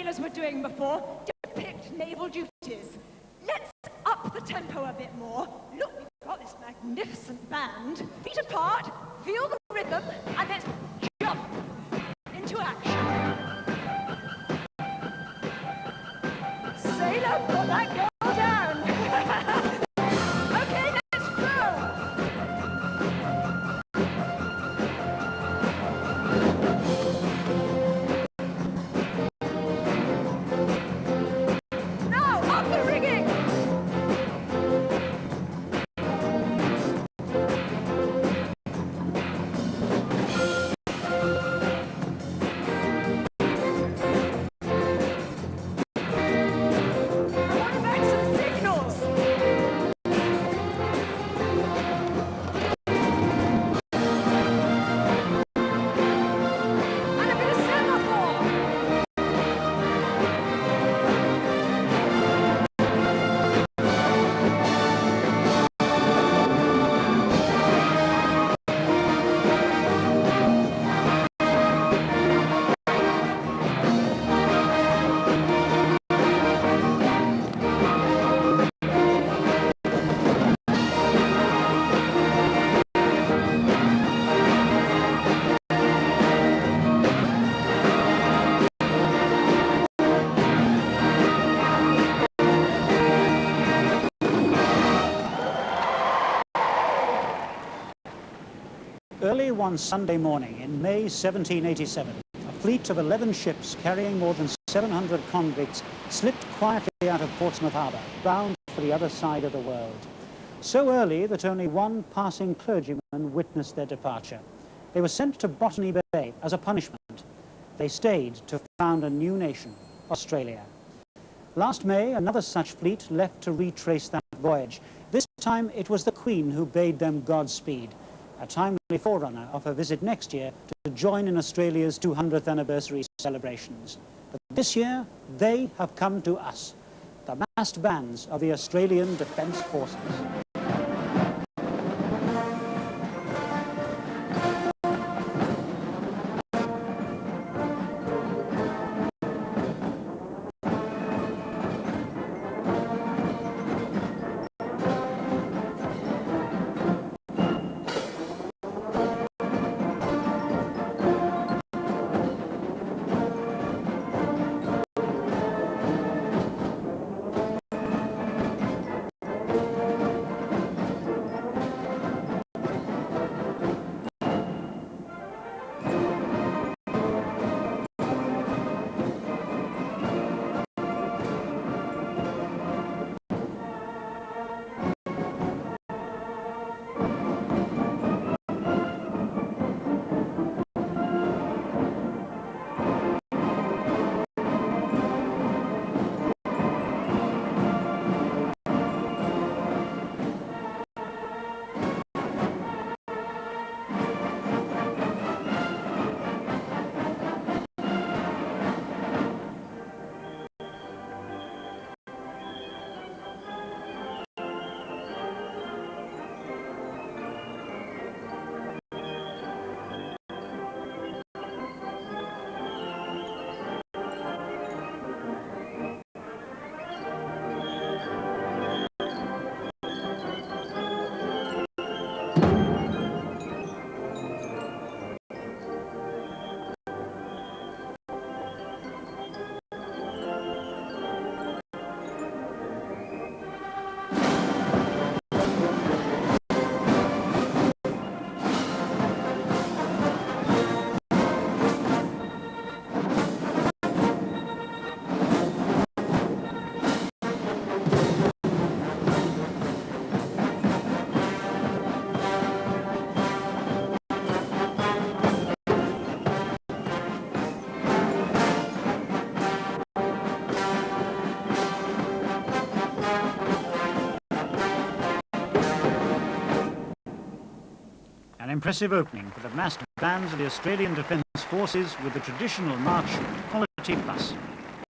sailors were doing before, depict naval duties. Let's up the tempo a bit more. Look, we've got this magnificent band. Feet apart, feel the rhythm, and let's jump into action. Sailor, put that girl down. Okay, let's go. Now, up the rigging. Early one Sunday morning in May 1787, a fleet of 11 ships carrying more than 700 convicts slipped quietly out of Portsmouth Harbour, bound for the other side of the world. So early that only one passing clergyman witnessed their departure. They were sent to Botany Bay as a punishment. They stayed to found a new nation, Australia. Last May, another such fleet left to retrace that voyage. This time it was the Queen who bade them Godspeed, a timely forerunner of her visit next year to join in Australia's 200th anniversary celebrations. But this year, they have come to us, the massed bands of the Australian Defence Forces. An impressive opening for the massed bands of the Australian Defence Forces with the traditional march, Quality Plus.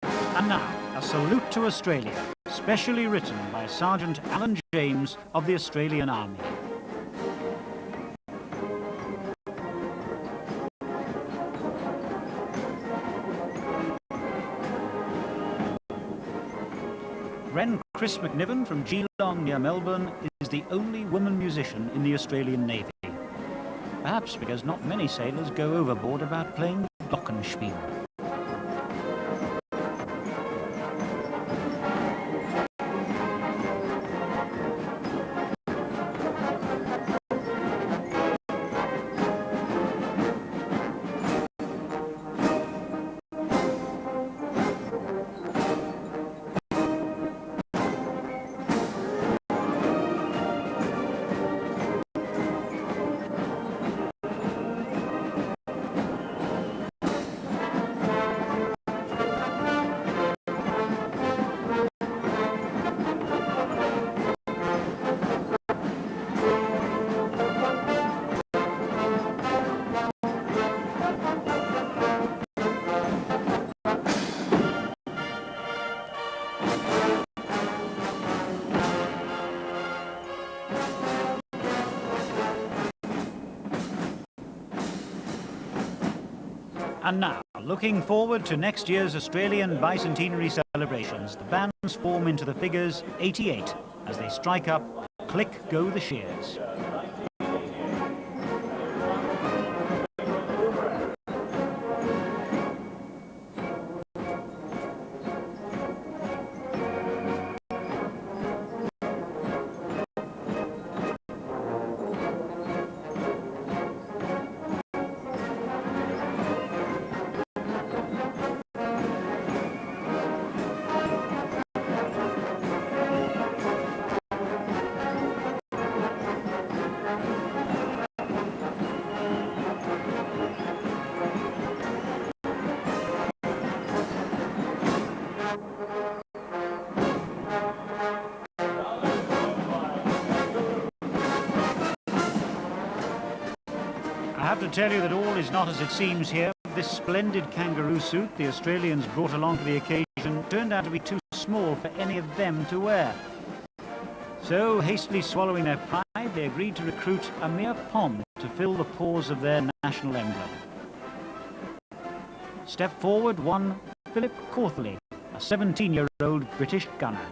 And now, a salute to Australia, specially written by Sergeant Alan James of the Australian Army. Ren Chris McNiven from Geelong near Melbourne is the only woman musician in the Australian Navy. Perhaps because not many sailors go overboard about playing glockenspiel. And now, looking forward to next year's Australian bicentenary celebrations, the bands form into the figures 88 as they strike up Click Go the Shears. I have to tell you that all is not as it seems here. This splendid kangaroo suit the Australians brought along for the occasion turned out to be too small for any of them to wear. So, hastily swallowing their pride, they agreed to recruit a mere pom to fill the pause of their national emblem. Step forward one Philip Corthley, a 17-year-old British gunner.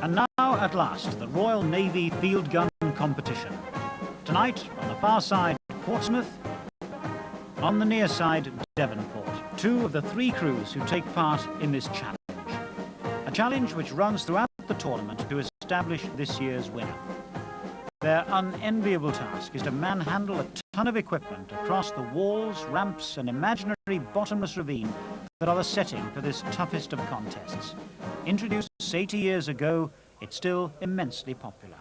And now, at last, the Royal Navy Field Gun Competition. Tonight, on the far side, Portsmouth. On the near side, Devonport. Two of the three crews who take part in this challenge. A challenge which runs throughout the tournament to establish this year's winner. Their unenviable task is to manhandle a ton of equipment across the walls, ramps and imaginary bottomless ravine that are the setting for this toughest of contests. Introduced 80 years ago, it's still immensely popular.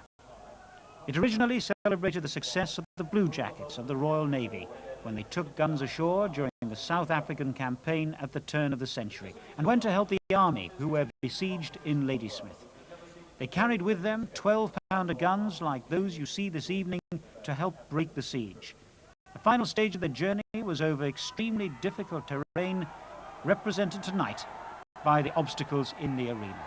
It originally celebrated the success of the Blue Jackets of the Royal Navy when they took guns ashore during the South African campaign at the turn of the century and went to help the army who were besieged in Ladysmith. They carried with them 12-pounder guns like those you see this evening to help break the siege. The final stage of the journey was over extremely difficult terrain represented tonight by the obstacles in the arena.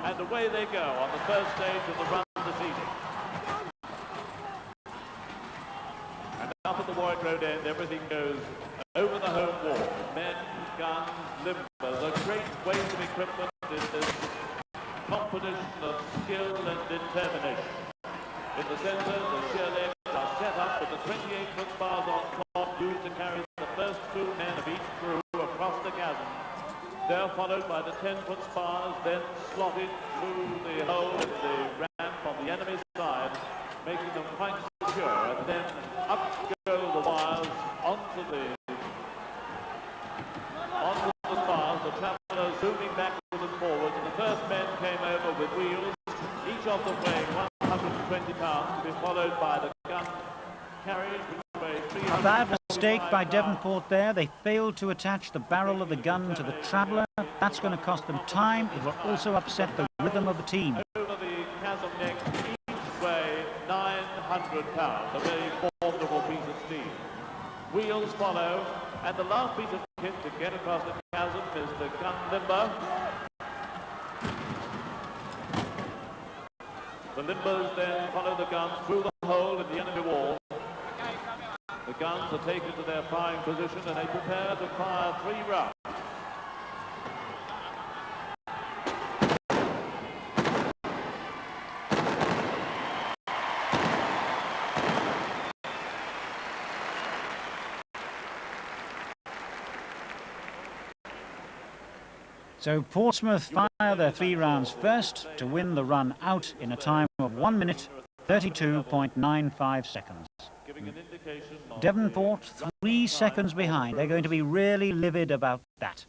And away they go on the first stage of the run this evening. And up at the Warwick Road end, everything goes over the home wall. Men, guns, limbers, a great weight of equipment in this competition of skill and determination. In the centre, the sheer legs are set up with the 28-foot bars on top used to carry the first two men of each crew across the chasm. They're followed by the 10-foot spars, then slotted through the hole in the ramp on the enemy's side, making them quite secure. And then up go the wires onto the spars, the travellers zooming backwards and forwards. And the first men came over with wheels, each of them weighing 120 pounds, to be followed by the gun carriage, which weighs 300 I have to mistake by Devonport there. They failed to attach the barrel of the gun to the traveller. That's going to cost them time. It will also upset the rhythm of the team. Over the chasm neck, each weigh 900 pounds, a very formidable piece of steel. Wheels follow, and the last piece of kit to get across the chasm is the gun limber. The limbers then follow the guns through the hole in the enemy wall. The guns are taken to their firing position and they prepare to fire 3 rounds. So Portsmouth fire their 3 rounds first to win the run out in a time of 1 minute 32.95 seconds. Devonport 3 seconds behind. They're going to be really livid about that.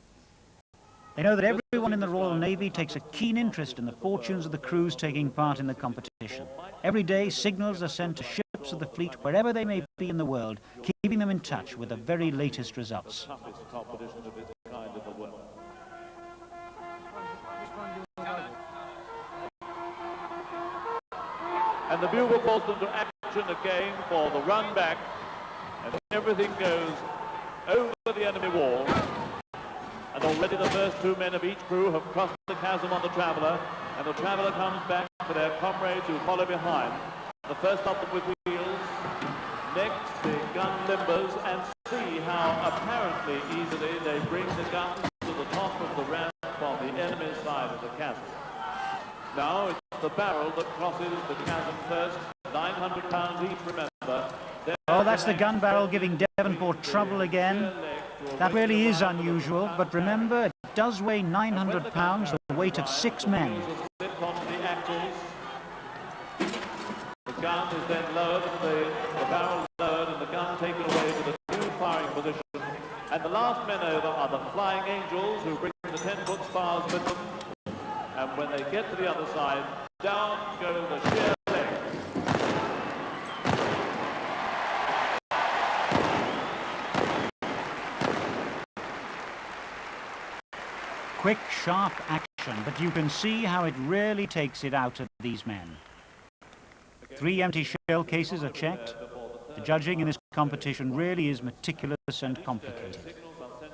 They know that everyone in the Royal Navy takes a keen interest in the fortunes of the crews taking part in the competition. Every day signals are sent to ships of the fleet wherever they may be in the world, keeping them in touch with the very latest results. And the bugle calls them to action again for the run back, and everything goes over the enemy wall. And already the first 2 men of each crew have crossed the chasm on the Traveller, and the Traveller comes back for their comrades who follow behind. The first of them with wheels, next the gun limbers, and see how apparently easily they bring the guns to the top of the ramp on the enemy side of the chasm. Now it's the barrel that crosses the chasm first, 900 pounds each, remember. Oh, that's the gun barrel giving Devonport trouble again. That really is unusual, but remember, it does weigh 900 pounds, the weight of 6 men. The gun is then lowered, the barrel lowered, and the gun taken away to the new firing position. And the last men over are the Flying Angels, who bring the 10-foot spars with them. And when they get to the other side, down go the sheer legs. Quick, sharp action, but you can see how it really takes it out of these men. 3 empty shell cases are checked. The judging in this competition really is meticulous and complicated.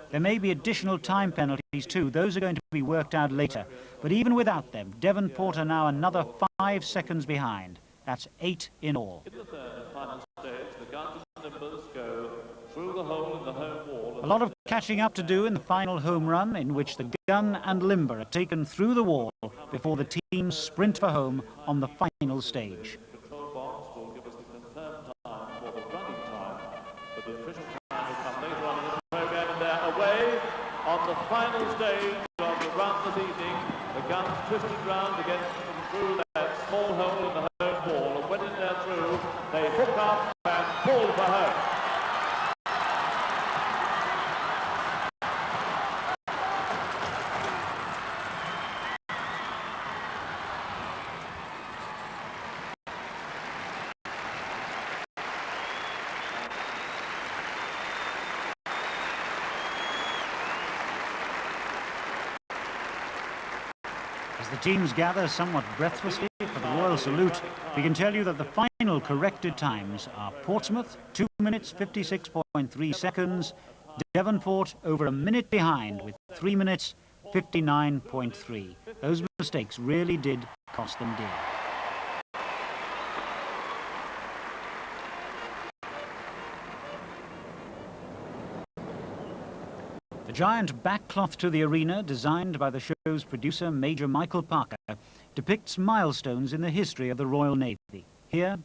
There may be additional time penalties too. Those are going to be worked out later. But even without them, Devonport are now another 5 seconds behind. That's 8 in all. In the third and final stage, the guns and limbers go through the hole in the home wall. A lot of catching up to do in the final home run, in which the gun and limber are taken through the wall before the teams sprint for home on the final stage. The control box will give us the confirmed time for the running time, but the official time will come later on in the program, and they're away on the final stage of the run this evening. The guns twisted round to get them through that small hole in the home wall, and when they're through, they hook up and pull for home. As the teams gather somewhat breathlessly for the Royal Salute, we can tell you that the final corrected times are Portsmouth, 2 minutes 56.3 seconds, Devonport over a minute behind with 3 minutes 59.3. Those mistakes really did cost them dear. The giant backcloth to the arena, designed by the show's producer, Major Michael Parker, depicts milestones in the history of the Royal Navy. Here,